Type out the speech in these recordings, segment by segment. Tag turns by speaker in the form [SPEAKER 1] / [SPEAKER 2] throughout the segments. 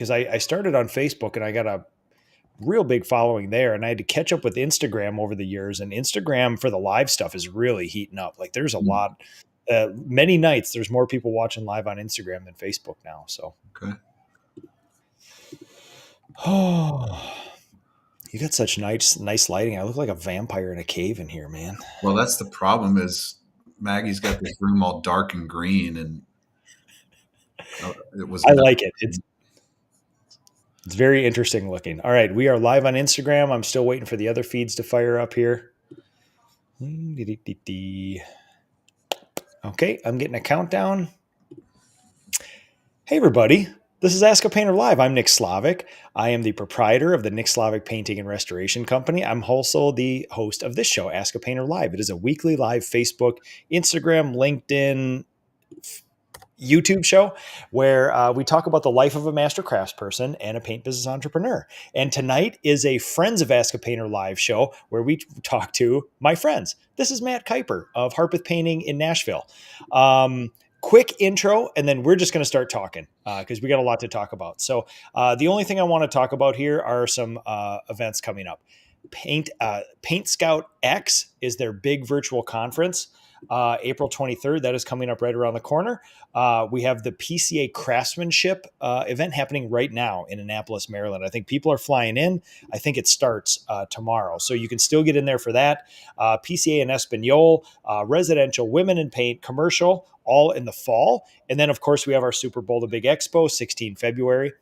[SPEAKER 1] because I started on Facebook and I got a real big following there, and I had to catch up with Instagram over the years, and Instagram for the live stuff is really heating up. Like there's a
[SPEAKER 2] Mm.
[SPEAKER 1] lot, many nights there's more people watching live on Instagram than Facebook now. So,
[SPEAKER 2] Okay.
[SPEAKER 1] oh, you got such nice lighting. I look like a vampire in a cave in here, man.
[SPEAKER 2] Well, that's the problem is Maggie's got this room all dark and green, and it was
[SPEAKER 1] I
[SPEAKER 2] enough.
[SPEAKER 1] like it. It's very interesting looking. All right, we are live on Instagram. I'm still waiting for the other feeds to fire up here. Okay, I'm getting a countdown. Hey, everybody. This is Ask a Painter Live. I'm Nick Slavik. I am the proprietor of the Nick Slavik Painting and Restoration Company. I'm also the host of this show, Ask a Painter Live. It is a weekly live Facebook, Instagram, LinkedIn, YouTube show where we talk about the life of a master craftsperson and a paint business entrepreneur. And tonight is a Friends of Ask a Painter Live show where we talk to my friends. This is Matt Kuyper of Harpeth Painting in Nashville. Quick intro, and then we're just going to start talking because we got a lot to talk about. So the only thing I want to talk about here are some events coming up. PaintScoutX is their big virtual conference. April 23rd. That is coming up right around the corner. We have the PCA Craftsmanship event happening right now in Annapolis, Maryland. I think people are flying in. I think it starts tomorrow. So you can still get in there for that. PCA and Espanol, residential, women in paint, commercial, all in the fall. And then, of course, we have our Super Bowl, the big expo, 16 February.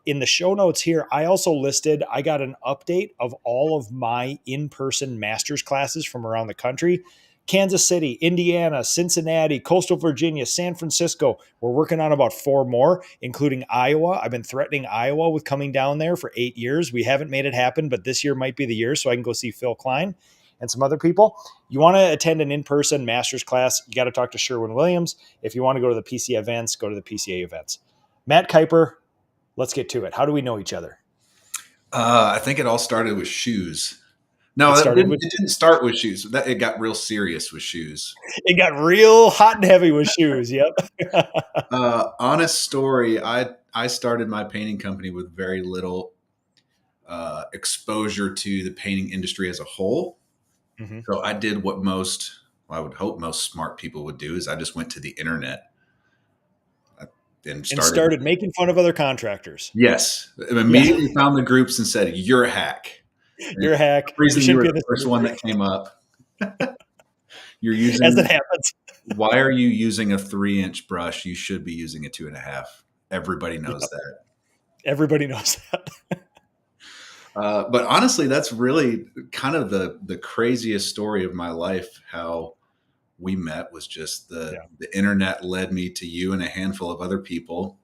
[SPEAKER 1] In the show notes here, I also listed, I got an update of all of my in-person master's classes from around the country. Kansas City, Indiana, Cincinnati, Coastal Virginia, San Francisco. We're working on about 4 more, including Iowa. I've been threatening Iowa with coming down there for 8 years. We haven't made it happen, but this year might be the year so I can go see Phil Klein and some other people. You want to attend an in-person master's class, you got to talk to Sherwin-Williams. If you want to go to the PCA events, go to the PCA events. Matt Kuyper, let's get to it. How do we know each other?
[SPEAKER 2] I think it all started with shoes. No, it didn't start with shoes. It got real serious with shoes.
[SPEAKER 1] It got real hot and heavy with shoes. Yep.
[SPEAKER 2] Honest story. I started my painting company with very little exposure to the painting industry as a whole. Mm-hmm. So I did what I would hope most smart people would do is I just went to the internet
[SPEAKER 1] and started making fun of other contractors.
[SPEAKER 2] Yes. Immediately found the groups and said, "You're a hack.
[SPEAKER 1] You're a hack.
[SPEAKER 2] You were the first one that came up." You're using,
[SPEAKER 1] as it happens.
[SPEAKER 2] Why are you using a 3-inch brush? You should be using a 2.5. Everybody knows that.
[SPEAKER 1] Everybody knows that.
[SPEAKER 2] But honestly, that's really kind of the craziest story of my life. How we met was just the internet led me to you and a handful of other people.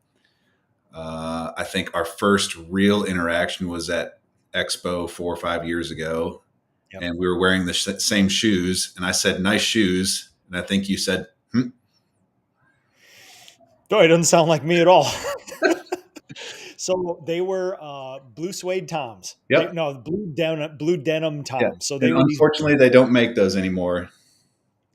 [SPEAKER 2] I think our first real interaction was at EXPO 4 or 5 years ago. Yep. And we were wearing the same shoes. And I said, "Nice shoes." And I think you said, "Hmm."
[SPEAKER 1] No, it doesn't sound like me at all. So they were blue suede Toms.
[SPEAKER 2] Yep.
[SPEAKER 1] Blue denim Toms.
[SPEAKER 2] Yeah.
[SPEAKER 1] So
[SPEAKER 2] unfortunately, they don't make those anymore.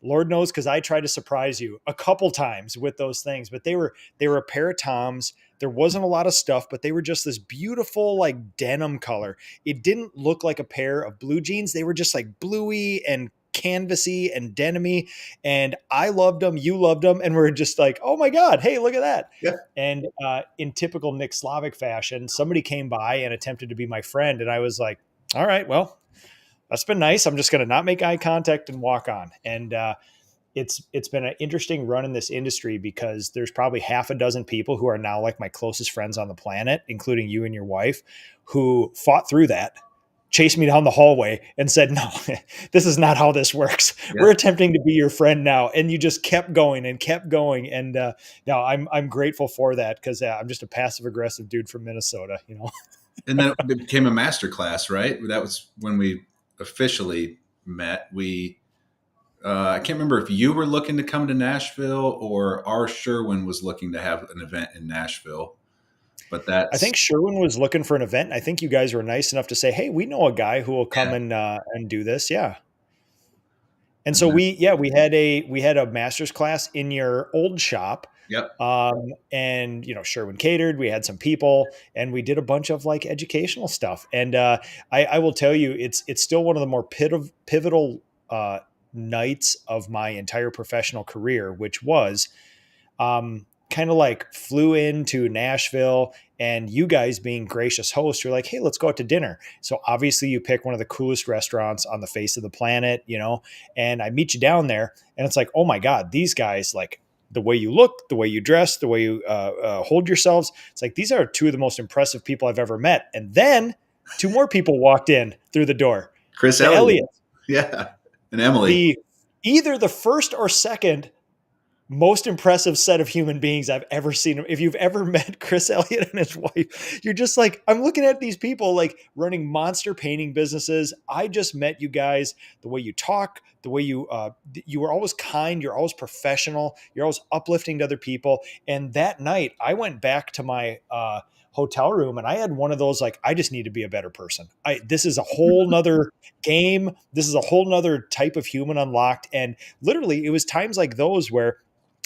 [SPEAKER 1] Lord knows, because I tried to surprise you a couple times with those things, but they were a pair of Toms. There wasn't a lot of stuff, but they were just this beautiful like denim color. It didn't look like a pair of blue jeans. They were just like bluey and canvasy and denim-y, and I loved them. You loved them, and we're just like, oh my God, hey, look at that.
[SPEAKER 2] Yeah.
[SPEAKER 1] And in typical Nick Slavik fashion, somebody came by and attempted to be my friend, and I was like, all right, well, that's been nice. I'm just going to not make eye contact and walk on. And it's been an interesting run in this industry because there's probably half a dozen people who are now like my closest friends on the planet, including you and your wife, who fought through that, chased me down the hallway and said, "No, this is not how this works. Yeah. We're attempting to be your friend now." And you just kept going and kept going. And now I'm grateful for that because I'm just a passive aggressive dude from Minnesota, you know.
[SPEAKER 2] And then it became a master class, right? That was when we officially met. I can't remember if you were looking to come to Nashville or our Sherwin was looking to have an event in Nashville. But
[SPEAKER 1] I think Sherwin was looking for an event. I think you guys were nice enough to say, "Hey, we know a guy who will come and do this." Yeah. And so we had a master's class in your old shop
[SPEAKER 2] Yep.
[SPEAKER 1] And Sherwin catered, we had some people, and we did a bunch of like educational stuff. And I will tell you, it's still one of the more pivotal uh, nights of my entire professional career, which was kind of like flew into Nashville, and you guys being gracious hosts, you're like, hey, let's go out to dinner. So obviously you pick one of the coolest restaurants on the face of the planet, and I meet you down there, and it's like, oh my God, these guys, like the way you look, the way you dress, the way you hold yourselves. It's like, these are two of the most impressive people I've ever met. And then two more people walked in through the door.
[SPEAKER 2] Chris
[SPEAKER 1] The
[SPEAKER 2] Elliott.
[SPEAKER 1] Elliott,
[SPEAKER 2] Yeah. And Emily.
[SPEAKER 1] the either the first or second most impressive set of human beings I've ever seen. If you've ever met Chris Elliott and his wife, you're just like, I'm looking at these people like running monster painting businesses. I just met you guys. The way you talk, the way you were always kind. You're always professional. You're always uplifting to other people. And that night I went back to my, hotel room, and I had one of those, like, I just need to be a better person. This is a whole nother game. This is a whole nother type of human unlocked. And literally it was times like those where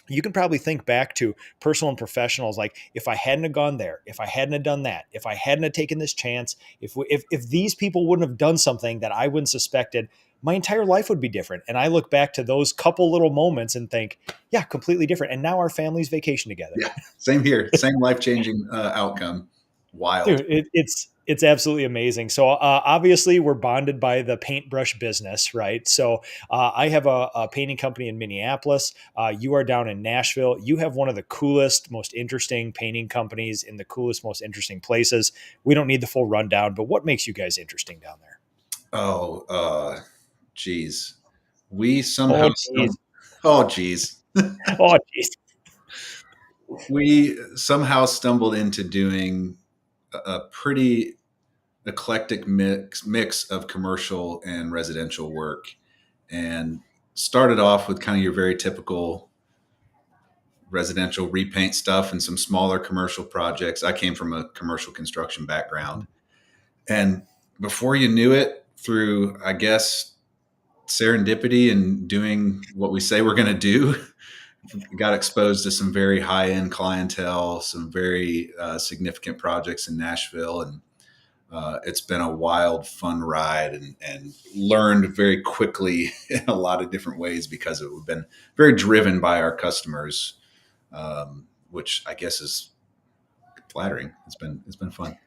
[SPEAKER 1] you can probably think back to personal and professionals. Like, if I hadn't have gone there, if I hadn't have done that, if I hadn't have taken this chance, if these people wouldn't have done something that I wouldn't suspected, my entire life would be different. And I look back to those couple little moments and think, yeah, completely different. And now our families vacation together.
[SPEAKER 2] Yeah. Same here. Same life-changing outcome. Wild.
[SPEAKER 1] Dude, it's absolutely amazing. So obviously we're bonded by the paintbrush business, right? So I have a painting company in Minneapolis. You are down in Nashville. You have one of the coolest, most interesting painting companies in the coolest, most interesting places. We don't need the full rundown, but what makes you guys interesting down there?
[SPEAKER 2] Oh, geez. We
[SPEAKER 1] Oh,
[SPEAKER 2] somehow
[SPEAKER 1] geez.
[SPEAKER 2] oh, geez.
[SPEAKER 1] Oh, geez.
[SPEAKER 2] We somehow stumbled into doing a pretty eclectic mix of commercial and residential work, and started off with kind of your very typical residential repaint stuff and some smaller commercial projects. I came from a commercial construction background, and before you knew it, through, I guess, serendipity and doing what we say we're going to do, got exposed to some very high-end clientele, some very significant projects in Nashville, and it's been a wild, fun ride, and learned very quickly in a lot of different ways because we've been very driven by our customers, which I guess is flattering. It's been fun.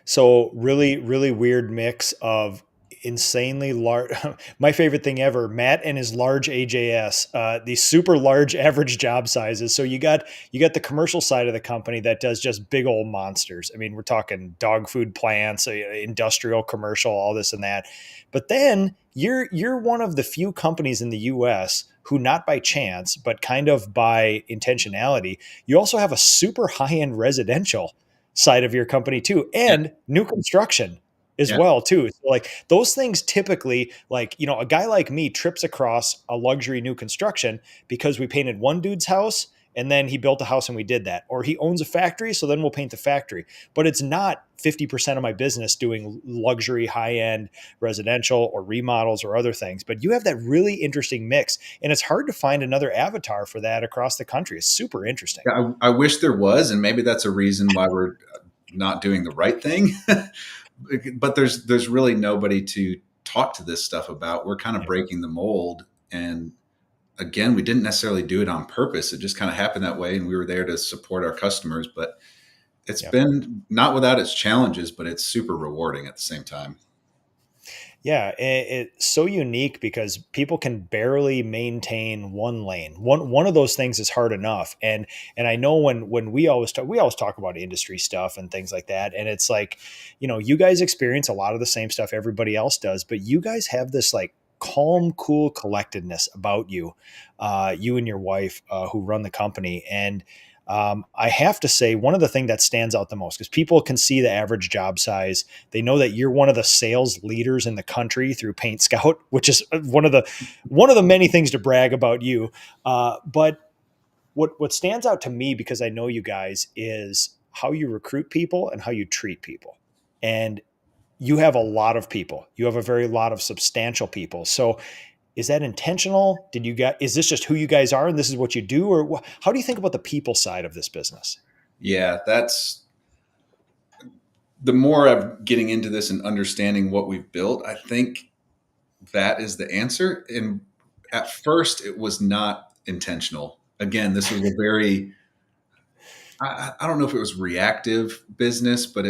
[SPEAKER 1] So really, really weird mix of insanely large. My favorite thing ever, Matt and his large AJS, these super large average job sizes. So you got the commercial side of the company that does just big old monsters. I mean, we're talking dog food plants, industrial, commercial, all this and that. But then you're one of the few companies in the U.S. who, not by chance, but kind of by intentionality, you also have a super high end residential side of your company too,
[SPEAKER 2] Yeah.
[SPEAKER 1] and new construction as
[SPEAKER 2] Yeah.
[SPEAKER 1] well too. So like those things typically, like, a guy like me trips across a luxury new construction because we painted one dude's house and then he built a house and we did that, or he owns a factory, so then we'll paint the factory. But it's not 50% of my business doing luxury high-end residential or remodels or other things. But you have that really interesting mix, and it's hard to find another avatar for that across the country. It's super interesting.
[SPEAKER 2] I wish there was, and maybe that's a reason why we're not doing the right thing. But there's really nobody to talk to this stuff about. We're kind of breaking the mold, and again, we didn't necessarily do it on purpose. It just kind of happened that way, and we were there to support our customers. But it's been not without its challenges, but it's super rewarding at the same time.
[SPEAKER 1] Yeah, it's so unique because people can barely maintain one lane. One of those things is hard enough, and I know when we always talk about industry stuff and things like that, and it's like, you guys experience a lot of the same stuff everybody else does, but you guys have this like calm, cool collectedness about you, you and your wife who run the company. And I have to say, one of the things that stands out the most, because people can see the average job size, they know that you're one of the sales leaders in the country through Paint Scout, which is one of the many things to brag about you. But what stands out to me, because I know you guys, is how you recruit people and how you treat people. And you have a lot of people. You have a very lot of substantial people. So Is that intentional? Is this just who you guys are and this is what you do? Or how do you think about the people side of this business?
[SPEAKER 2] Yeah, that's the more I'm getting into this and understanding what we've built, I think that is the answer. And at first, it was not intentional. Again, this was a very, I don't know if it was reactive business, but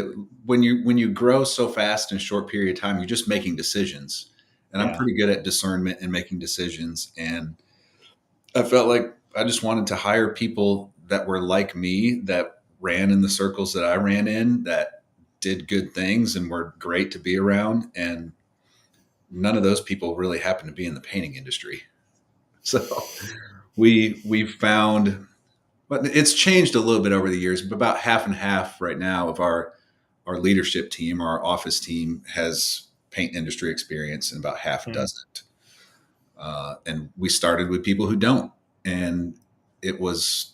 [SPEAKER 2] when you grow so fast in a short period of time, you're just making decisions. And I'm
[SPEAKER 1] Yeah.
[SPEAKER 2] pretty good at discernment and making decisions. And I felt like I just wanted to hire people that were like me, that ran in the circles that I ran in, that did good things and were great to be around. And none of those people really happen to be in the painting industry. So we found, but it's changed a little bit over the years, but about half and half right now of our leadership team, our office team has paint industry experience and about half doesn't. And we started with people who don't. And it was,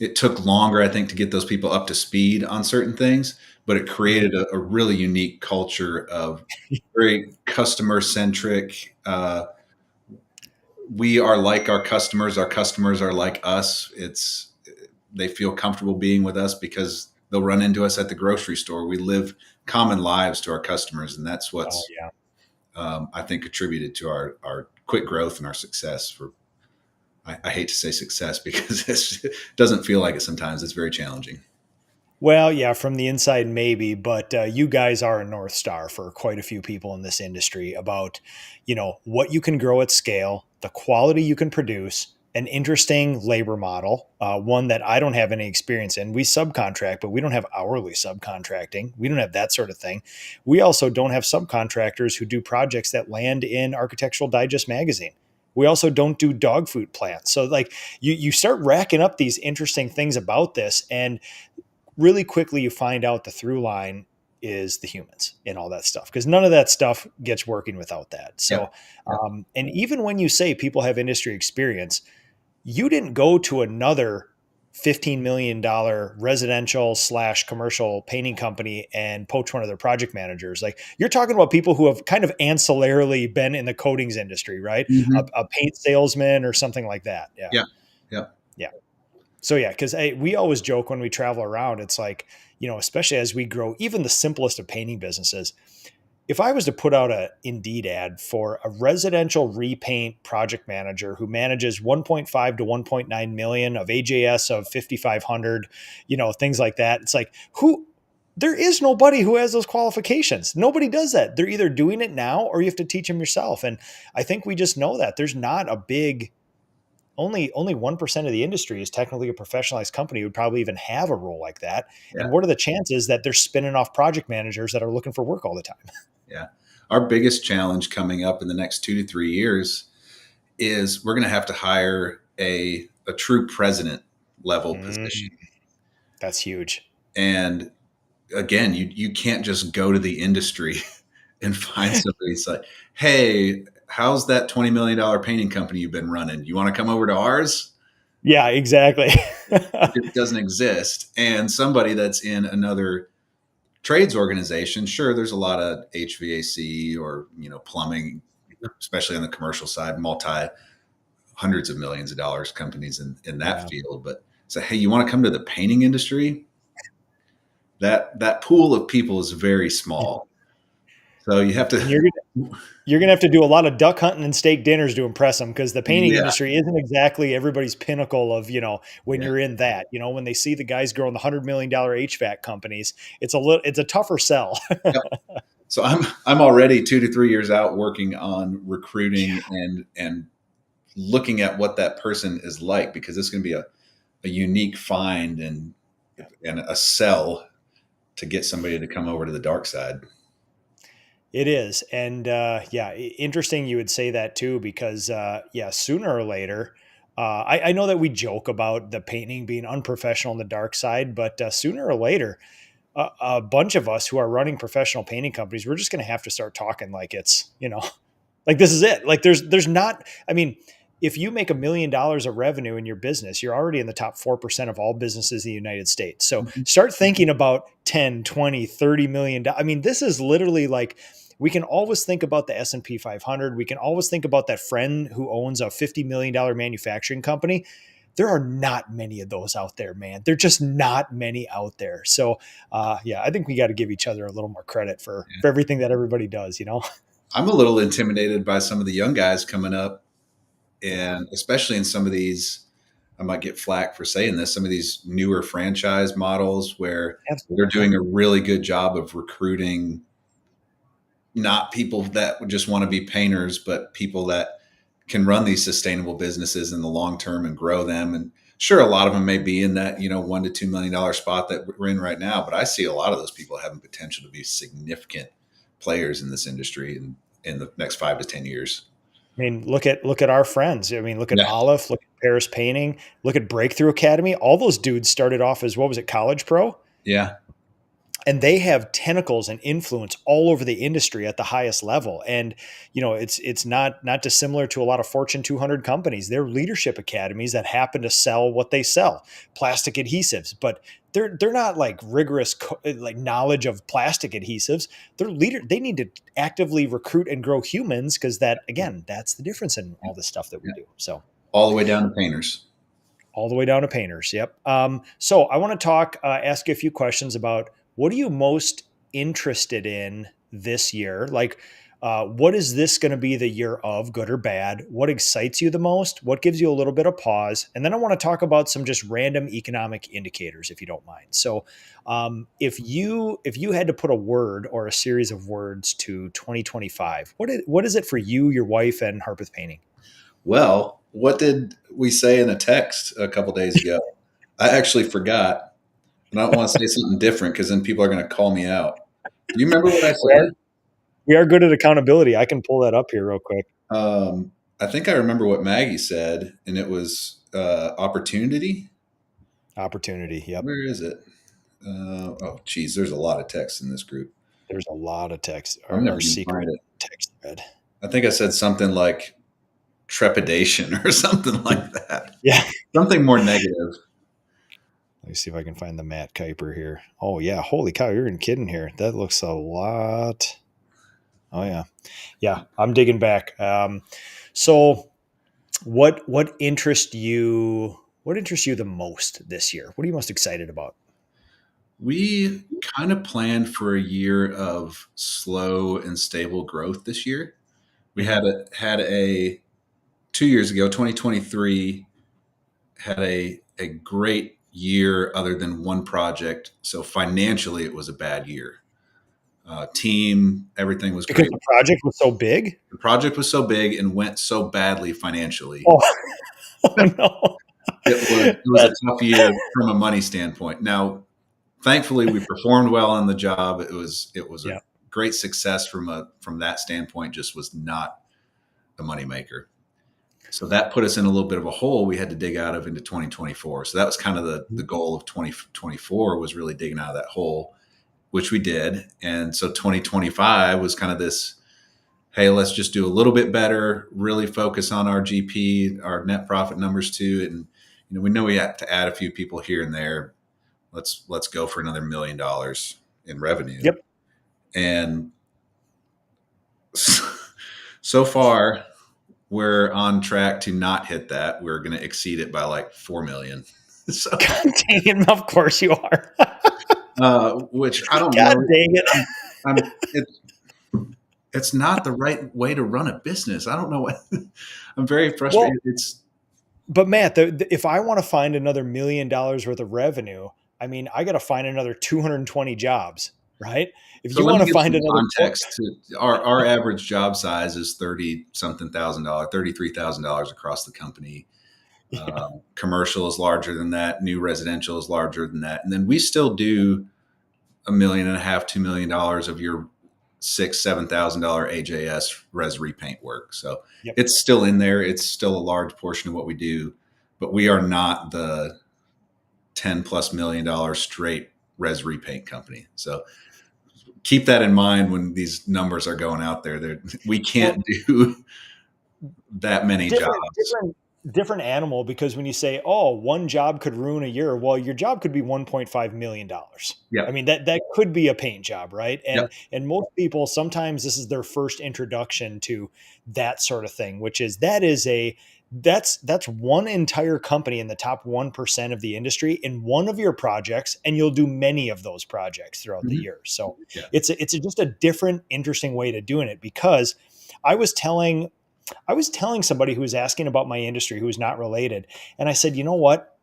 [SPEAKER 2] it took longer, I think, to get those people up to speed on certain things, but it created a really unique culture of very customer centric. We are like our customers are like us. They feel comfortable being with us because they'll run into us at the grocery store. We live common lives to our customers, and that's
[SPEAKER 1] Oh
[SPEAKER 2] what's
[SPEAKER 1] yeah.
[SPEAKER 2] I think contributed to our quick growth and our success. I hate to say success because it doesn't feel like it sometimes. It's very challenging.
[SPEAKER 1] Well, yeah, from the inside, maybe, but you guys are a North Star for quite a few people in this industry about, what you can grow at scale, the quality you can produce, an interesting labor model, one that I don't have any experience in. We subcontract, but we don't have hourly subcontracting. We don't have that sort of thing. We also don't have subcontractors who do projects that land in Architectural Digest magazine. We also don't do dog food plants. So like you start racking up these interesting things about this, and really quickly you find out the through line is the humans and all that stuff, because none of that stuff gets working without that. So
[SPEAKER 2] Yep. Yep.
[SPEAKER 1] and even when you say people have industry experience, you didn't go to another $15 million residential / commercial painting company and poach one of their project managers. Like, you're talking about people who have kind of ancillarily been in the coatings industry, right?
[SPEAKER 2] Mm-hmm.
[SPEAKER 1] A paint salesman or something like that. Yeah.
[SPEAKER 2] Yeah. Yeah.
[SPEAKER 1] Yeah. So yeah, because we always joke when we travel around, it's like, especially as we grow, even the simplest of painting businesses, if I was to put out a Indeed ad for a residential repaint project manager who manages 1.5 to 1.9 million of AJS of 5,500, things like that, it's like, there is nobody who has those qualifications. Nobody does that. They're either doing it now or you have to teach them yourself. And I think we just know that there's not a big, only 1% of the industry is technically a professionalized company who would probably even have a role like that.
[SPEAKER 2] Yeah.
[SPEAKER 1] And what are the chances that they're spinning off project managers that are looking for work all the time?
[SPEAKER 2] Yeah. Our biggest challenge coming up in the next 2 to 3 years is we're going to have to hire a true president level position.
[SPEAKER 1] That's huge.
[SPEAKER 2] And again, you can't just go to the industry and find somebody. It's like, hey, how's that $20 million painting company you've been running? You want to come over to ours?
[SPEAKER 1] Yeah, exactly.
[SPEAKER 2] It doesn't exist. And somebody that's in another trades organization, sure, there's a lot of HVAC or plumbing, especially on the commercial side, hundreds of millions of dollars companies in that field. But say, hey, you want to come to the painting industry? That pool of people is very small. So you have to.
[SPEAKER 1] And you're gonna have to do a lot of duck hunting and steak dinners to impress them, because the painting industry isn't exactly everybody's pinnacle of when you're in that. When they see the guys growing the $100 million HVAC companies, it's a tougher sell.
[SPEAKER 2] Yep. So I'm already 2 to 3 years out working on recruiting and looking at what that person is like, because it's going to be a unique find and a sell to get somebody to come over to the dark side.
[SPEAKER 1] It is. And interesting you would say that too, because sooner or later, I know that we joke about the painting being unprofessional on the dark side, but sooner or later, a bunch of us who are running professional painting companies, we're just going to have to start talking like it's, like this is it. Like there's not, I mean, if you make $1 million of revenue in your business, you're already in the top 4% of all businesses in the United States. So start thinking about 10, 20, $30 million. I mean, this is literally like we can always think about the S&P 500. We can always think about that friend who owns a $50 million manufacturing company. There are not many of those out there, man. They're just not many out there. So, I think we got to give each other a little more credit for everything that everybody does,
[SPEAKER 2] I'm a little intimidated by some of the young guys coming up, and especially in some of these, I might get flack for saying this, some of these newer franchise models where they're doing a really good job of recruiting not people that just want to be painters, but people that can run these sustainable businesses in the long term and grow them. And sure, a lot of them may be in that, $1 to $2 million spot that we're in right now, but I see a lot of those people having potential to be significant players in this industry in the next 5 to 10 years.
[SPEAKER 1] I mean, look at our friends. I mean, look at Olive, look at Paris Painting, look at Breakthrough Academy. All those dudes started off as, what was it, college pro?
[SPEAKER 2] Yeah.
[SPEAKER 1] And they have tentacles and influence all over the industry at the highest level. And, it's not dissimilar to a lot of Fortune 200 companies. They're leadership academies that happen to sell what they sell, plastic adhesives, but they're not like rigorous, like knowledge of plastic adhesives. They need to actively recruit and grow humans. Cause that's the difference in all this stuff that we do. So
[SPEAKER 2] all the way down to painters.
[SPEAKER 1] All the way down to painters. Yep. So I want to ask you a few questions about, what are you most interested in this year? Like, what is this going to be the year of, good or bad? What excites you the most? What gives you a little bit of pause? And then I want to talk about some just random economic indicators, if you don't mind. So, if you had to put a word or a series of words to 2025, what is it for you, your wife, and Harpeth Painting?
[SPEAKER 2] Well, what did we say in a text a couple days ago? I actually forgot. And I don't want to say something different because then people are going to call me out. Do you remember what I said?
[SPEAKER 1] We are good at accountability. I can pull that up here real quick.
[SPEAKER 2] I think I remember what Maggie said, and it was opportunity.
[SPEAKER 1] Opportunity. Yep.
[SPEAKER 2] Where is it? Geez, there's a lot of text in this group.
[SPEAKER 1] There's a lot of text.
[SPEAKER 2] Our secret text thread. I think I said something like trepidation or something like that.
[SPEAKER 1] Yeah.
[SPEAKER 2] Something more negative.
[SPEAKER 1] Let me see if I can find the Matt Kuyper here. Oh, yeah. Holy cow. You're kidding here. That looks a lot. Oh, yeah. Yeah. I'm digging back. So what interests you the most this year? What are you most excited about?
[SPEAKER 2] We kind of planned for a year of slow and stable growth this year. We had 2 years ago, 2023, had a great year other than one project. So financially, it was a bad year. Team, everything was
[SPEAKER 1] because
[SPEAKER 2] great.
[SPEAKER 1] The project was so big?
[SPEAKER 2] The project was so big and went so badly financially.
[SPEAKER 1] Oh no.
[SPEAKER 2] It was a tough year from a money standpoint. Now, thankfully, we performed well on the job. It was a great success from that standpoint, just was not a moneymaker. So that put us in a little bit of a hole we had to dig out of into 2024. So that was kind of the goal of 2024, was really digging out of that hole, which we did. And so 2025 was kind of this, hey, let's just do a little bit better, really focus on our GP, our net profit numbers too. And we know we have to add a few people here and there. Let's go for another $1 million in revenue.
[SPEAKER 1] Yep.
[SPEAKER 2] And so far, we're on track to not hit that. We're going to exceed it by like 4 million. So,
[SPEAKER 1] God dang it, of course you are.
[SPEAKER 2] Which I don't
[SPEAKER 1] God
[SPEAKER 2] know.
[SPEAKER 1] Dang it.
[SPEAKER 2] It's not the right way to run a business. I don't know what. I'm very frustrated.
[SPEAKER 1] But Matt, if I want to find another $1 million worth of revenue, I mean, I got to find another 220 jobs, right? If you want to find another
[SPEAKER 2] context, our average job size is $30-something thousand, $33,000 across the company. Commercial is larger than that. New residential is larger than that. And then we still do $1.5 million, $2 million of your $6,000-$7,000 AJS res repaint work. So It's still in there. It's still a large portion of what we do, but we are not the $10+ million straight res repaint company. So keep that in mind when these numbers are going out there. We can't do that many jobs.
[SPEAKER 1] different animal, because when you say, oh, one job could ruin a year, well, your job could be $1.5 million. I
[SPEAKER 2] Yep.
[SPEAKER 1] mean, that could be a paint job, right?
[SPEAKER 2] Yep.
[SPEAKER 1] And most people, sometimes this is their first introduction to that sort of thing, which is that's one entire company in the top 1% of the industry in one of your projects, and you'll do many of those projects throughout the
[SPEAKER 2] Mhm.
[SPEAKER 1] year. So
[SPEAKER 2] Yeah.
[SPEAKER 1] it's just a different, interesting way to doing it, because I was telling I was telling somebody who was asking about my industry who was not related. And I said, you know what?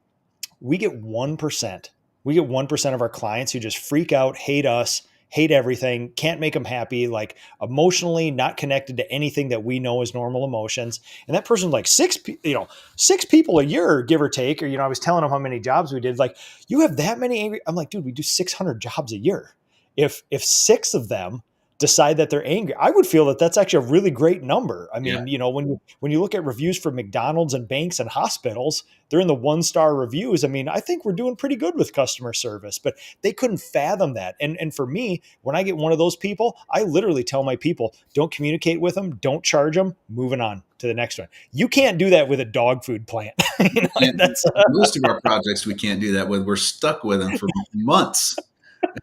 [SPEAKER 1] We get 1%. We get 1% of our clients who just freak out, hate us, hate everything, can't make them happy, like emotionally not connected to anything that we know as normal emotions. And that person's like six people a year, give or take. Or, I was telling them how many jobs we did. Like, you have that many angry. I'm like, dude, we do 600 jobs a year. If six of them decide that they're angry, I would feel that that's actually a really great number. I
[SPEAKER 2] Yeah.
[SPEAKER 1] mean, when you look at reviews for McDonald's and banks and hospitals, they're in the 1-star reviews. I mean, I think we're doing pretty good with customer service, but they couldn't fathom that. And for me, when I get one of those people, I literally tell my people, don't communicate with them, don't charge them, moving on to the next one. You can't do that with a dog food plant.
[SPEAKER 2] And
[SPEAKER 1] That's
[SPEAKER 2] most of our projects we can't do that with. We're stuck with them for months.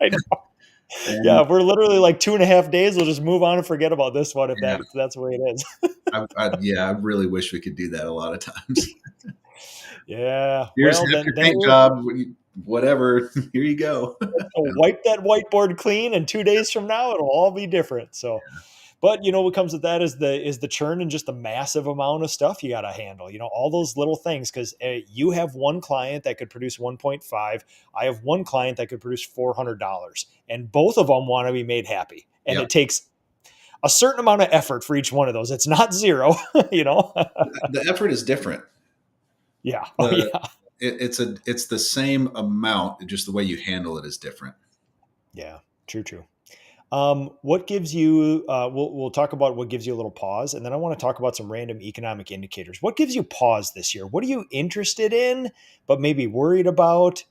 [SPEAKER 1] I know. Yeah,
[SPEAKER 2] And
[SPEAKER 1] we're literally like 2.5 days. We'll just move on and forget about this one if
[SPEAKER 2] yeah,
[SPEAKER 1] that's the way it is.
[SPEAKER 2] I really wish we could do that a lot of times.
[SPEAKER 1] Yeah.
[SPEAKER 2] Here's
[SPEAKER 1] Well,
[SPEAKER 2] half
[SPEAKER 1] then
[SPEAKER 2] your
[SPEAKER 1] then
[SPEAKER 2] paint job, whatever. Here you go.
[SPEAKER 1] we'll wipe that whiteboard clean, and 2 days from now it'll all be different. So, but what comes with that is the churn and just the massive amount of stuff you got to handle. All those little things, because you have one client that could produce 1.5. I have one client that could produce $400, and both of them want to be made happy, and
[SPEAKER 2] Yep.
[SPEAKER 1] it takes a certain amount of effort for each one of those. It's not zero.
[SPEAKER 2] The effort is different.
[SPEAKER 1] Yeah. Oh
[SPEAKER 2] The
[SPEAKER 1] yeah.
[SPEAKER 2] it's the same amount, just the way you handle it is different.
[SPEAKER 1] Yeah. True. What gives you? We'll talk about what gives you a little pause, and then I want to talk about some random economic indicators. What gives you pause this year? What are you interested in, but maybe worried about?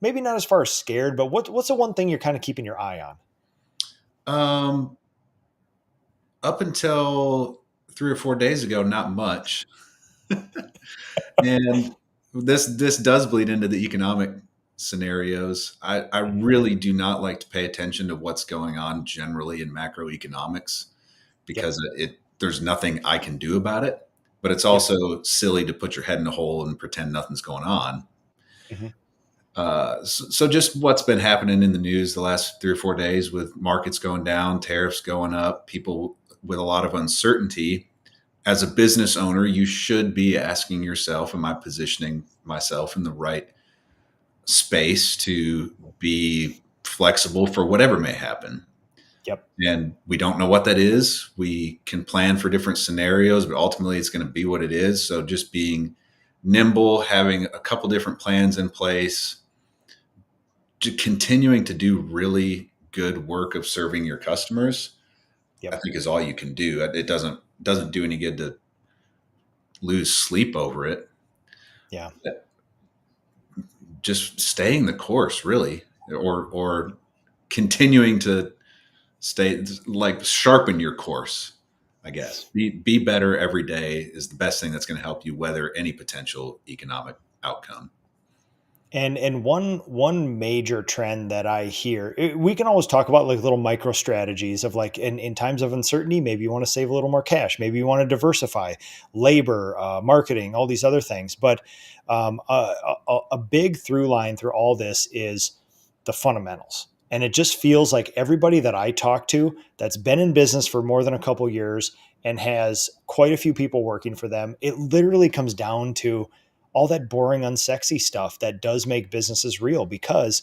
[SPEAKER 1] Maybe not as far as scared, but what's the one thing you're kind of keeping your eye on?
[SPEAKER 2] Um, Up until 3 or 4 days ago, not much. And this does bleed into the economic scenarios. I
[SPEAKER 1] Mhm.
[SPEAKER 2] really do not like to pay attention to what's going on generally in macroeconomics
[SPEAKER 1] Yep.
[SPEAKER 2] because there's nothing I can do about it. But it's
[SPEAKER 1] Yep.
[SPEAKER 2] also silly to put your head in a hole and pretend nothing's going on.
[SPEAKER 1] Mhm.
[SPEAKER 2] So just what's been happening in the news the last 3 or 4 days with markets going down, tariffs going up, people with a lot of uncertainty. As a business owner, you should be asking yourself, am I positioning myself in the right space to be flexible for whatever may happen?
[SPEAKER 1] Yep.
[SPEAKER 2] And we don't know what that is. We can plan for different scenarios, but ultimately it's going to be what it is. So just being nimble, having a couple different plans in place, continuing to do really good work of serving your customers, I
[SPEAKER 1] Yep.
[SPEAKER 2] think is all you can do. It doesn't do any good to lose sleep over it.
[SPEAKER 1] Yeah.
[SPEAKER 2] Just staying the course, really, or continuing to stay, like, sharpen your course. I guess be better every day is the best thing that's going to help you weather any potential economic outcome.
[SPEAKER 1] And one major trend that I hear, we can always talk about like little micro strategies of like in times of uncertainty, maybe you want to save a little more cash, maybe you want to diversify labor, marketing, all these other things. But a big through line through all this is the fundamentals. And it just feels like everybody that I talk to that's been in business for more than a couple years and has quite a few people working for them, it literally comes down to all that boring, unsexy stuff that does make businesses real, because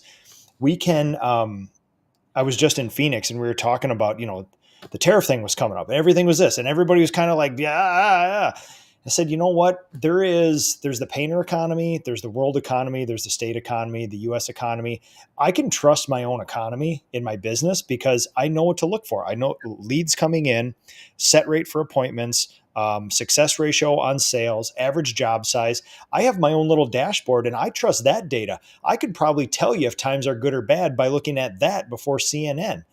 [SPEAKER 1] we can. I was just in Phoenix and we were talking about, the tariff thing was coming up and everything was this, and everybody was kind of like, yeah. I said, you know what? There's the painter economy, there's the world economy, there's the state economy, the US economy. I can trust my own economy in my business because I know what to look for. I know leads coming in, set rate for appointments, success ratio on sales, average job size. I have my own little dashboard and I trust that data. I could probably tell you if times are good or bad by looking at that before CNN.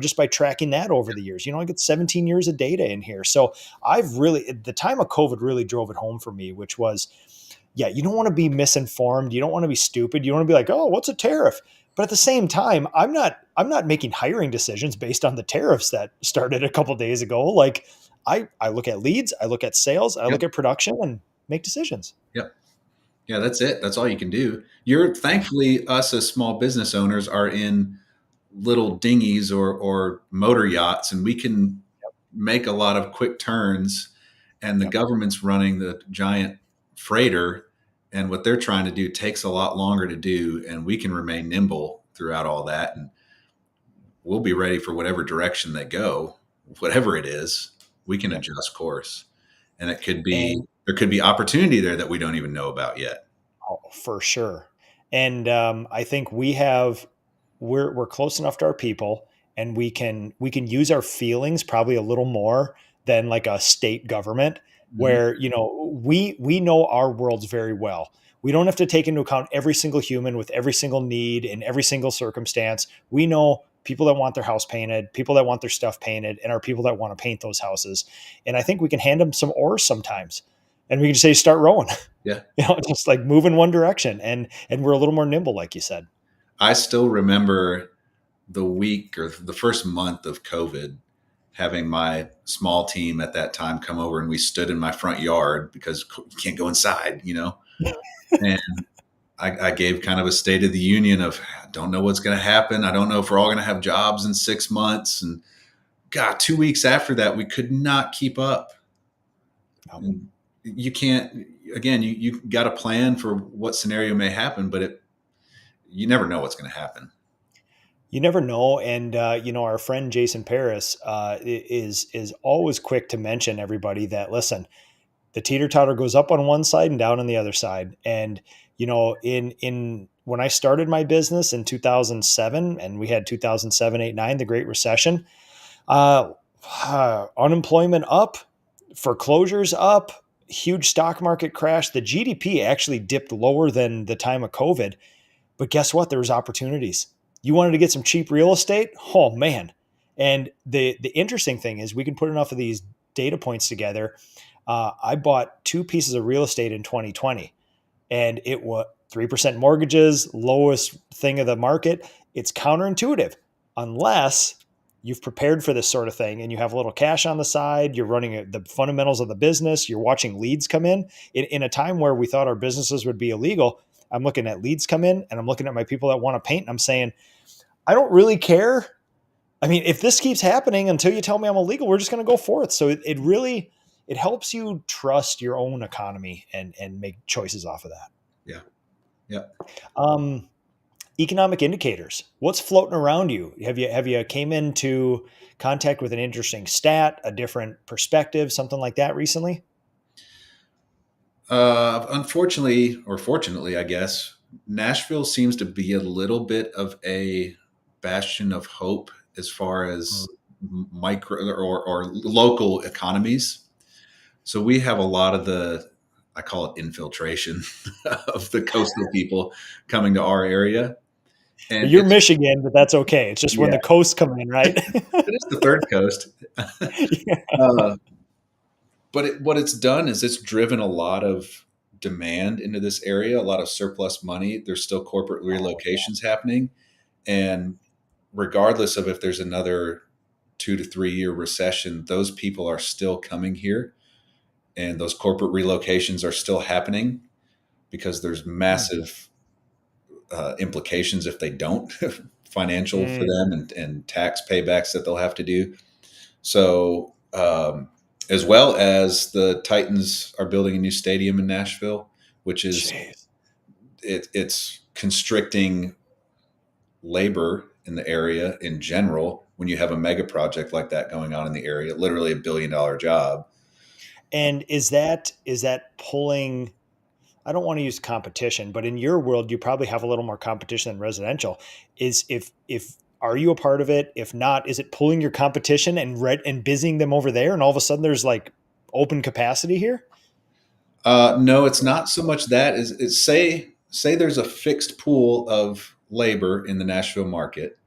[SPEAKER 1] just by tracking that over the years. I get 17 years of data in here. So the time of COVID really drove it home for me, which was, yeah, you don't want to be misinformed. You don't want to be stupid. You don't want to be like, oh, what's a tariff? But at the same time, I'm not making hiring decisions based on the tariffs that started a couple days ago. Like I look at leads, I look at sales, I
[SPEAKER 2] Yep.
[SPEAKER 1] look at production and make decisions.
[SPEAKER 2] Yep. Yeah, that's it. That's all you can do. Thankfully, us as small business owners are in little dinghies or motor yachts, and we can make a lot of quick turns. And the government's running the giant freighter, and what they're trying to do takes a lot longer to do, and we can remain nimble throughout all that, and we'll be ready for whatever direction they go, whatever it is. We can adjust course, and there could be opportunity there that we don't even know about yet.
[SPEAKER 1] Oh, for sure. And I think we're close enough to our people, and we can use our feelings probably a little more than like a state government,
[SPEAKER 2] Mhm.
[SPEAKER 1] where we know our worlds very well. We don't have to take into account every single human with every single need in every single circumstance. We know people that want their house painted, people that want their stuff painted, and our people that want to paint those houses. And I think we can hand them some oars sometimes, and we can just say, start rowing.
[SPEAKER 2] Yeah.
[SPEAKER 1] Just like move in one direction, and we're a little more nimble, like you said.
[SPEAKER 2] I still remember the week or the first month of COVID, having my small team at that time come over, and we stood in my front yard because you can't go inside, and I gave kind of a state of the union of, I don't know what's going to happen. I don't know if we're all going to have jobs in 6 months. And God, 2 weeks after that, we could not keep up. And you can't, again, you got a plan for what scenario may happen, but you never know what's going to happen.
[SPEAKER 1] You never know. And our friend Jason Paris is always quick to mention everybody that, listen, the teeter totter goes up on one side and down on the other side. And in when I started my business in 2007, and we had 2007, 8, 9, the Great Recession, uh, unemployment up, foreclosures up, huge stock market crash. The GDP actually dipped lower than the time of COVID. But guess what? There was opportunities. You wanted to get some cheap real estate? Oh man. And the interesting thing is, we can put enough of these data points together. I bought 2 pieces of real estate in 2020, and it was 3% mortgages, lowest thing of the market. It's counterintuitive unless you've prepared for this sort of thing and you have a little cash on the side, you're running the fundamentals of the business, you're watching leads come in a time where we thought our businesses would be illegal. I'm looking at leads come in, and I'm looking at my people that want to paint, and I'm saying, I don't really care. I mean, if this keeps happening until you tell me I'm illegal, we're just going to go forth. So it really, it helps you trust your own economy and make choices off of that.
[SPEAKER 2] Yeah. Yeah.
[SPEAKER 1] Economic indicators. What's floating around you? Have you came into contact with an interesting stat, a different perspective, something like that recently?
[SPEAKER 2] Unfortunately, or fortunately, I guess, Nashville seems to be a little bit of a bastion of hope as far as micro or local economies. So we have a lot of I call it infiltration of the coastal people coming to our area. And
[SPEAKER 1] You're Michigan, but that's okay. It's just when
[SPEAKER 2] yeah,
[SPEAKER 1] the coasts come in, right?
[SPEAKER 2] it is the third coast. uh, but what it's done is it's driven a lot of demand into this area, a lot of surplus money. There's still corporate relocations happening. And regardless of if there's another 2 to 3 year recession, those people are still coming here. And those corporate relocations are still happening because there's massive implications if they don't, financial for them, and tax paybacks that they'll have to do. So, as well as the Titans are building a new stadium in Nashville, which is it's constricting labor in the area in general. When you have a mega project like that going on in the area, literally $1 billion job.
[SPEAKER 1] And is that pulling? I don't want to use competition, but in your world, you probably have a little more competition than residential. Is if are you a part of it? If not, is it pulling your competition and busying them over there, and all of a sudden there's like open capacity here?
[SPEAKER 2] No, it's not so much that. Is say there's a fixed pool of labor in the Nashville market.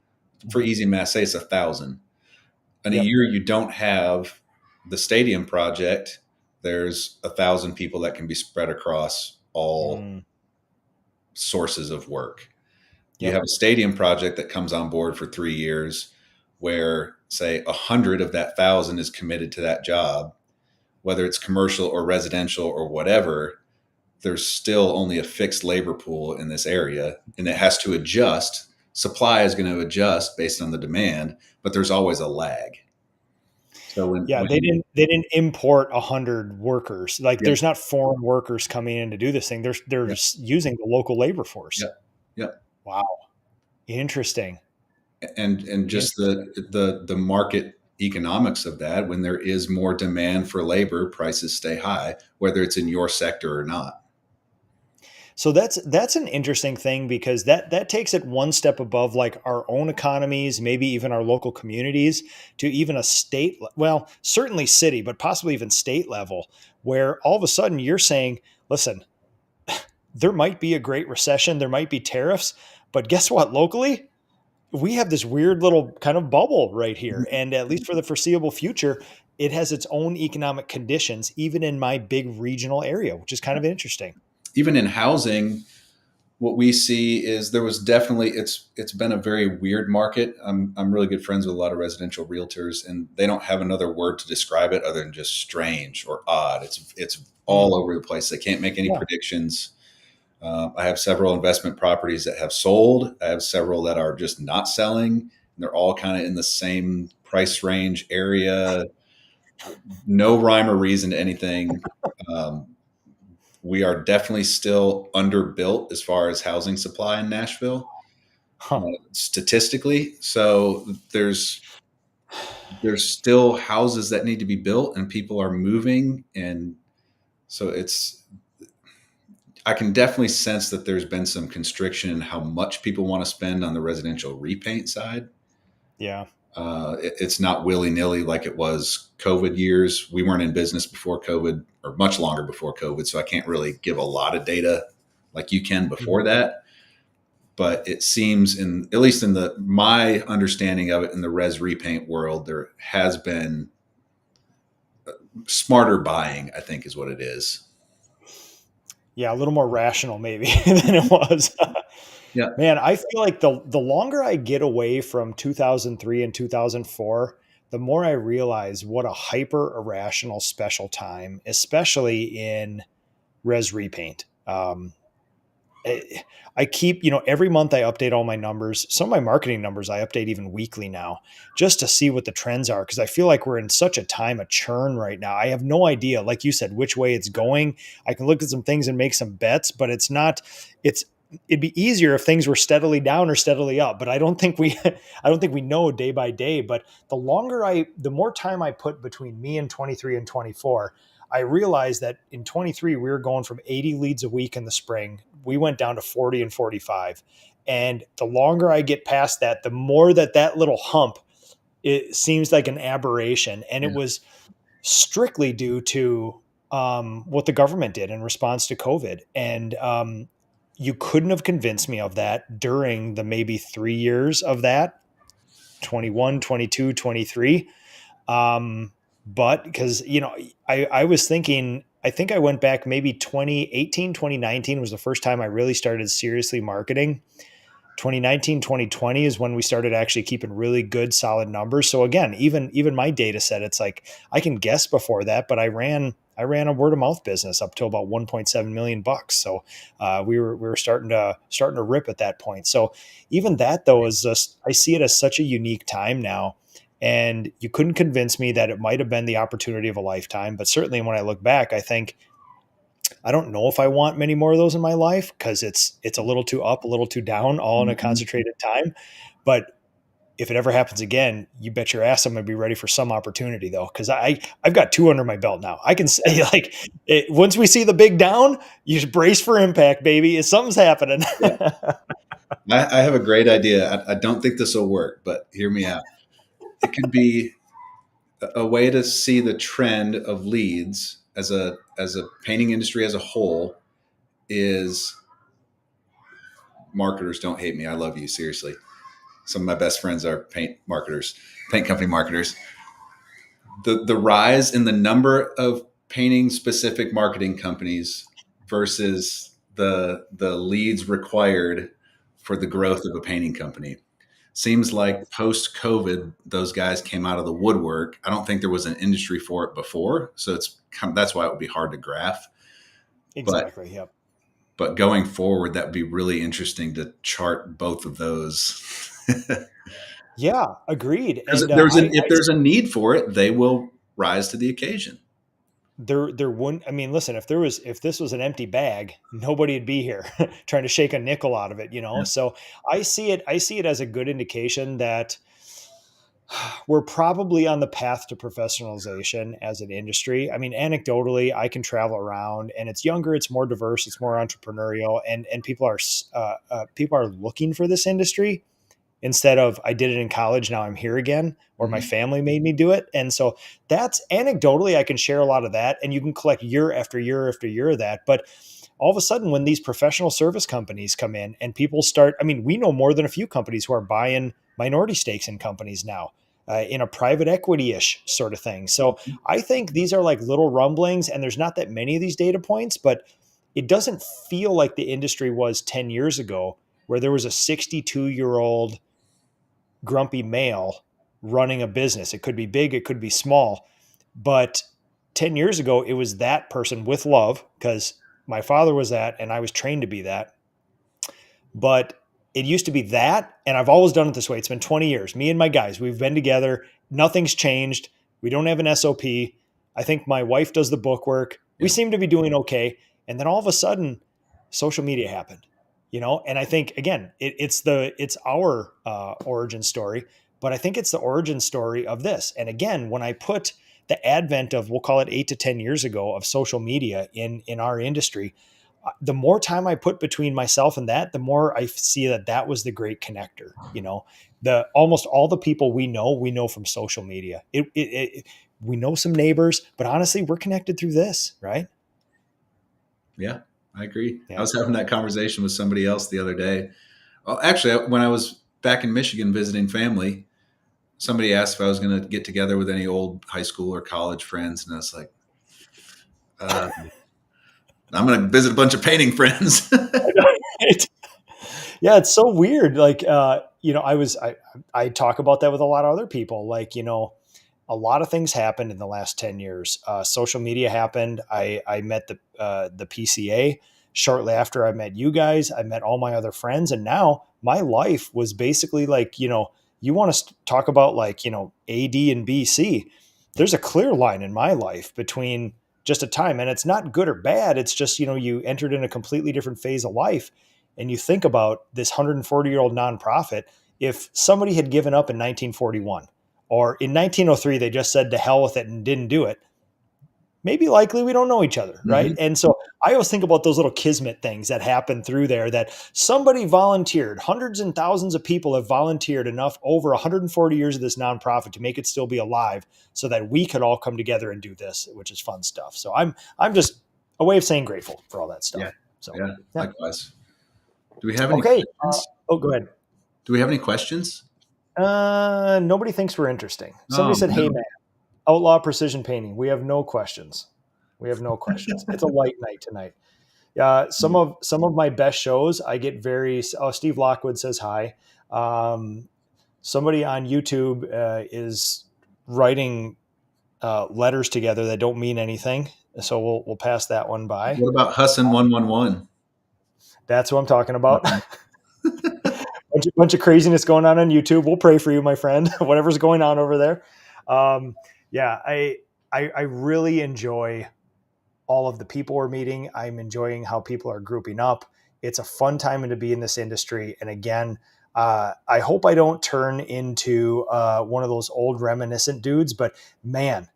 [SPEAKER 2] for easy math, say it's 1,000. In a
[SPEAKER 1] Yep.
[SPEAKER 2] year you don't have the stadium project, there's 1,000 people that can be spread across all sources of work. You
[SPEAKER 1] Yep.
[SPEAKER 2] have a stadium project that comes on board for 3 years where, say, 100 of that 1,000 is committed to that job, whether it's commercial or residential or whatever. There's still only a fixed labor pool in this area, and it has to adjust. Supply is going to adjust based on the demand, but there's always a lag. So
[SPEAKER 1] they didn't import 100 workers. Like
[SPEAKER 2] yeah,
[SPEAKER 1] there's not foreign workers coming in to do this thing. They're
[SPEAKER 2] yeah,
[SPEAKER 1] just using the local labor force.
[SPEAKER 2] yeah, yeah.
[SPEAKER 1] Wow. Interesting.
[SPEAKER 2] And just the market economics of that, when there is more demand for labor, prices stay high, whether it's in your sector or not.
[SPEAKER 1] So that's an interesting thing because that takes it one step above like our own economies, maybe even our local communities, to even a state, well, certainly city, but possibly even state level, where all of a sudden you're saying, listen, there might be a great recession, there might be tariffs, but guess what? Locally, we have this weird little kind of bubble right here. And at least for the foreseeable future, it has its own economic conditions, even in my big regional area, which is kind of interesting.
[SPEAKER 2] Even in housing, what we see is there was definitely it's been a very weird market. I'm really good friends with a lot of residential realtors, and they don't have another word to describe it other than just strange or odd. It's all over the place. They can't make any
[SPEAKER 1] Yeah.
[SPEAKER 2] predictions. I have several investment properties that have sold. I have several that are just not selling. And they're all kind of in the same price range area. No rhyme or reason to anything. Um, we are definitely still underbuilt as far as housing supply in Nashville,
[SPEAKER 1] Huh.
[SPEAKER 2] statistically. So there's still houses that need to be built, and people are moving, and so I can definitely sense that there's been some constriction in how much people want to spend on the residential repaint side.
[SPEAKER 1] Yeah.
[SPEAKER 2] It's not willy nilly like it was COVID years. We weren't in business before COVID or much longer before COVID, so I can't really give a lot of data like you can before that. But it seems, in at least in my understanding of it in the res repaint world, there has been smarter buying, I think, is what it is.
[SPEAKER 1] Yeah, a little more rational maybe than it was.
[SPEAKER 2] Yeah.
[SPEAKER 1] Man, I feel like the longer I get away from 2003 and 2004, the more I realize what a hyper irrational special time, especially in res repaint. I keep, every month I update all my numbers. Some of my marketing numbers I update even weekly now just to see what the trends are. Cause I feel like we're in such a time of churn right now. I have no idea, like you said, which way it's going. I can look at some things and make some bets, but it'd be easier if things were steadily down or steadily up. But I don't think I don't think we know day by day. But the more time I put between me and 23 and 24, I realized that in 23, we were going from 80 leads a week in the spring. We went down to 40 and 45. And the longer I get past that, the more that little hump, it seems like an aberration. And it
[SPEAKER 2] Yeah.
[SPEAKER 1] was strictly due to what the government did in response to COVID. And you couldn't have convinced me of that during the maybe 3 years of that, 21, 22, 23. But because, I was thinking, I think I went back maybe 2018, 2019 was the first time I really started seriously marketing. 2019, 2020 is when we started actually keeping really good, solid numbers. So again, even my data set, it's like I can guess before that, but I ran a word of mouth business up to about 1.7 million bucks. So we were starting to rip at that point. So even that though is just, I see it as such a unique time now. And you couldn't convince me that it might have been the opportunity of a lifetime. But certainly when I look back, I think I don't know if I want many more of those in my life because it's a little too up, a little too down, all in a
[SPEAKER 2] Mhm.
[SPEAKER 1] concentrated time. But if it ever happens again, you bet your ass I'm going to be ready for some opportunity though, because I've got two under my belt now. I can say like once we see the big down, you just brace for impact, baby. Something's happening.
[SPEAKER 2] Yeah. I have a great idea. I don't think this will work, but hear me out. It could be a way to see the trend of leads as a painting industry as a whole is, marketers don't hate me. I love you, seriously. some of my best friends are paint company marketers. The rise in the number of painting specific marketing companies versus the leads required for the growth of a painting company. Seems like post-COVID, those guys came out of the woodwork. I don't think there was an industry for it before, so that's why it would be hard to graph.
[SPEAKER 1] Exactly. Yep.
[SPEAKER 2] But going forward, that would be really interesting to chart both of those.
[SPEAKER 1] Yeah, agreed.
[SPEAKER 2] And if there's a need for it, they will rise to the occasion.
[SPEAKER 1] There wouldn't. I mean, listen, if this was an empty bag, nobody'd be here trying to shake a nickel out of it, Yeah. So I see it as a good indication that we're probably on the path to professionalization as an industry. I mean, anecdotally, I can travel around, and it's younger, it's more diverse, it's more entrepreneurial, and people are looking for this industry. Instead of I did it in college, now I'm here again, or my family made me do it. And so that's anecdotally, I can share a lot of that, and you can collect year after year after year of that. But all of a sudden, when these professional service companies come in and people start, I mean, we know more than a few companies who are buying minority stakes in companies now in a private equity-ish sort of thing. So I think these are like little rumblings, and there's not that many of these data points, but it doesn't feel like the industry was 10 years ago, where there was a 62-year-old grumpy male running a business. It could be big, it could be small. But 10 years ago, it was that person with love, because my father was that and I was trained to be that. But it used to be that, and I've always done it this way. It's been 20 years. Me and my guys, we've been together. Nothing's changed. We don't have an SOP. I think my wife does the bookwork. We seem to be doing okay. And then all of a sudden, social media happened. And I think, again, it's our origin story, but I think it's the origin story of this. And again, when I put the advent of, we'll call it 8 to 10 years ago, of social media in our industry, the more time I put between myself and that, the more I see that was the great connector. Almost all the people we know from social media. We know some neighbors, but honestly, we're connected through this, right?
[SPEAKER 2] Yeah. I agree. Yeah. I was having that conversation with somebody else the other day. Well, actually, when I was back in Michigan visiting family, somebody asked if I was going to get together with any old high school or college friends. And I was like, I'm going to visit a bunch of painting friends.
[SPEAKER 1] Yeah, it's so weird. Like, I talk about that with a lot of other people. Like, a lot of things happened in the last 10 years. Social media happened. I met the PCA shortly after I met you guys. I met all my other friends. And now my life was basically like, you want to talk about like, AD and BC. There's a clear line in my life between just a time. And it's not good or bad. It's just, you entered in a completely different phase of life. And you think about this 140-year-old nonprofit. If somebody had given up in 1941, or in 1903, they just said to hell with it and didn't do it, maybe likely we don't know each other, right? Mm-hmm. And so I always think about those little kismet things that happen through there, that somebody volunteered. Hundreds and thousands of people have volunteered enough over 140 years of this nonprofit to make it still be alive, so that we could all come together and do this, which is fun stuff. So I'm just a way of saying grateful for all that stuff.
[SPEAKER 2] Yeah.
[SPEAKER 1] So
[SPEAKER 2] yeah. Likewise. Do we have any
[SPEAKER 1] questions? Go ahead.
[SPEAKER 2] Do we have any questions?
[SPEAKER 1] Nobody thinks we're interesting. Somebody said, "Hey man, Outlaw Precision Painting. We have no questions. It's a light night tonight." Some of my best shows, I get Steve Lockwood says hi. Somebody on YouTube is writing letters together that don't mean anything, so we'll pass that one by.
[SPEAKER 2] What about Hussin 111?
[SPEAKER 1] That's what I'm talking about. Bunch of craziness going on YouTube. We'll pray for you, my friend, whatever's going on over there. I really enjoy all of the people we're meeting. I'm enjoying how people are grouping up. It's a fun time to be in this industry. And again, I hope I don't turn into one of those old reminiscent dudes, but man,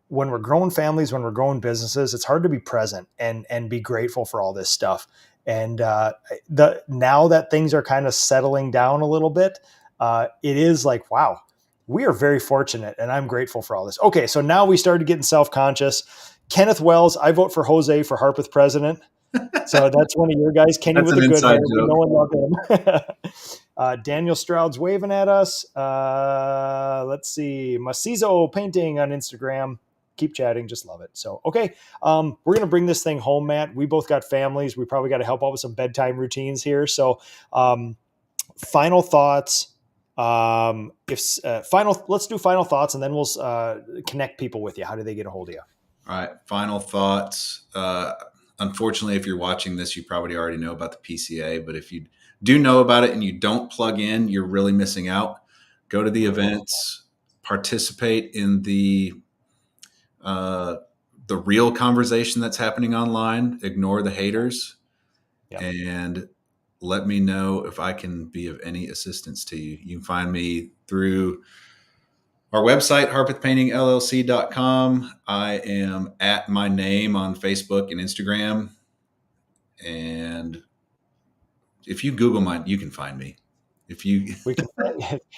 [SPEAKER 1] when we're growing families, when we're growing businesses, it's hard to be present and be grateful for all this stuff. And now that things are kind of settling down a little bit, it is like, wow, we are very fortunate, and I'm grateful for all this. Okay, so now we started getting self-conscious. Kenneth Wells, I vote for Jose for Harpeth president. So that's one of your guys. Kenny with a good hair. We know and love him. Daniel Stroud's waving at us. Let's see. Macizo Painting on Instagram. Keep chatting. Just love it. So, okay. We're going to bring this thing home, Matt. We both got families. We probably got to help out with some bedtime routines here. So, final thoughts. Let's do final thoughts, and then we'll connect people with you. How do they get a hold of you?
[SPEAKER 2] All right. Final thoughts. Unfortunately, if you're watching this, you probably already know about the PCA, but if you do know about it and you don't plug in, you're really missing out. Go to the events, participate in the real conversation that's happening online. Ignore the haters, and let me know if I can be of any assistance to you. You can find me through our website, harpethpaintingllc.com. I am at my name on Facebook and Instagram. And if you Google mine, you can find me. If you,
[SPEAKER 1] we can,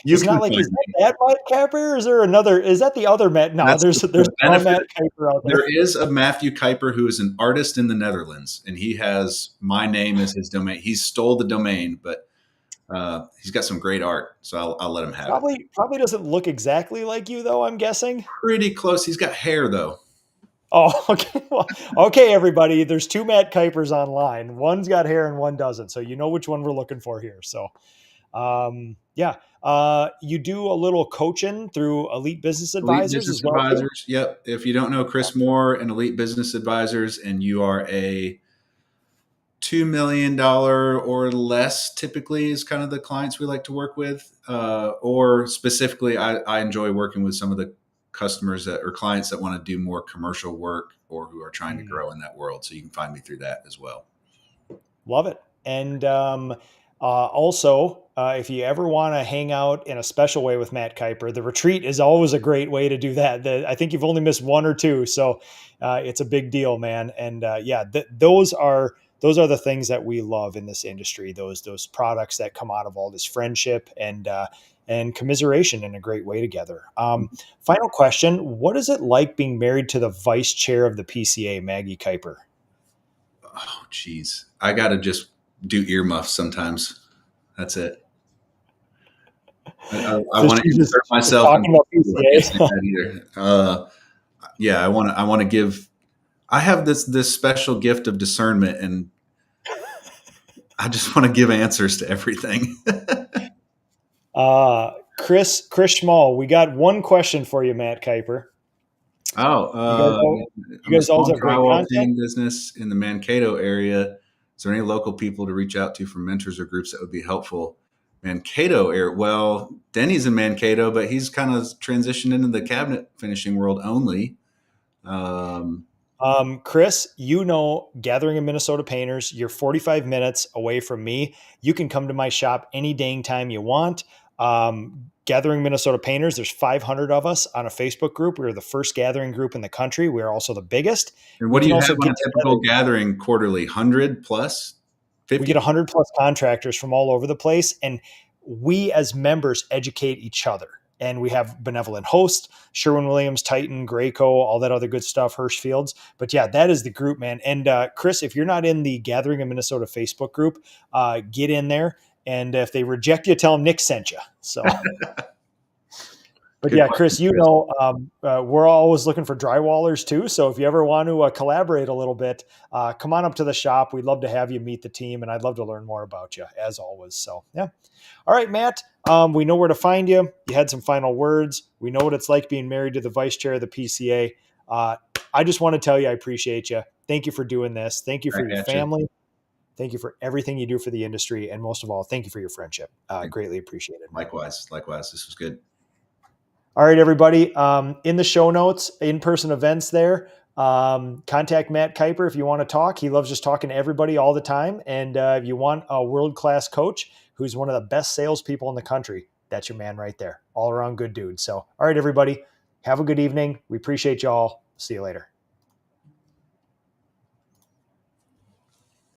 [SPEAKER 1] it's not like, is that Matt Kuyper, or is there another? Is that the other Matt? No, there's Matt Kuyper out there.
[SPEAKER 2] There is a Matthew Kuyper who is an artist in the Netherlands, and he has my name as his domain. He stole the domain, but he's got some great art, so I'll let him have it.
[SPEAKER 1] Probably doesn't look exactly like you, though, I'm guessing.
[SPEAKER 2] Pretty close. He's got hair, though.
[SPEAKER 1] Oh, okay. Well, okay, everybody. There's two Matt Kuypers online. One's got hair and one doesn't. So you know which one we're looking for here. So, you do a little coaching through Elite Business Advisors as well.
[SPEAKER 2] Advisors. Yep. If you don't know Chris Moore and Elite Business Advisors, and you are a $2 million or less, typically is kind of the clients we like to work with. Or specifically, I enjoy working with some of the customers or clients that want to do more commercial work or who are trying to grow in that world. So you can find me through that as well.
[SPEAKER 1] Love it. And also, if you ever want to hang out in a special way with Matt Kuyper, the retreat is always a great way to do that. I think you've only missed one or two. So it's a big deal, man. And those are the things that we love in this industry, those products that come out of all this friendship and commiseration in a great way together. Final question. What is it like being married to the vice chair of the PCA, Maggie Kuyper?
[SPEAKER 2] Oh, geez. I got to just do earmuffs sometimes. That's it. I want to insert myself. I want to give, I have this special gift of discernment, and I just want to give answers to everything.
[SPEAKER 1] Chris Schmall, we got one question for you, Matt Kuyper.
[SPEAKER 2] You guys also have great business in the Mankato area. Is there any local people to reach out to for mentors or groups that would be helpful? Mankato area. Well, Denny's in Mankato, but he's kind of transitioned into the cabinet finishing world only.
[SPEAKER 1] Chris, Gathering of Minnesota Painters, you're 45 minutes away from me. You can come to my shop any dang time you want. Gathering Minnesota Painters, there's 500 of us on a Facebook group. We're the first gathering group in the country. We're also the biggest.
[SPEAKER 2] And what do you have on a typical gathering quarterly? 100 plus? 50?
[SPEAKER 1] We get 100 plus contractors from all over the place. And we as members educate each other. And we have benevolent hosts, Sherwin-Williams, Titan, Graco, all that other good stuff, Hirschfields. But yeah, that is the group, man. And Chris, if you're not in the Gathering of Minnesota Facebook group, get in there. And if they reject you, tell them Nick sent you. So, but yeah, Chris, we're always looking for drywallers too. So if you ever want to collaborate a little bit, come on up to the shop. We'd love to have you meet the team, and I'd love to learn more about you as always. So yeah. All right, Matt, we know where to find you. You had some final words. We know what it's like being married to the vice chair of the PCA. I just want to tell you, I appreciate you. Thank you for doing this. Thank you for your family. Thank you for everything you do for the industry. And most of all, thank you for your friendship. Greatly appreciate it.
[SPEAKER 2] Likewise. This was good.
[SPEAKER 1] All right, everybody. In the show notes, in-person events there. Contact Matt Kuyper if you want to talk. He loves just talking to everybody all the time. And if you want a world-class coach who's one of the best salespeople in the country, that's your man right there. All around good dude. So, all right, everybody. Have a good evening. We appreciate y'all. See you later.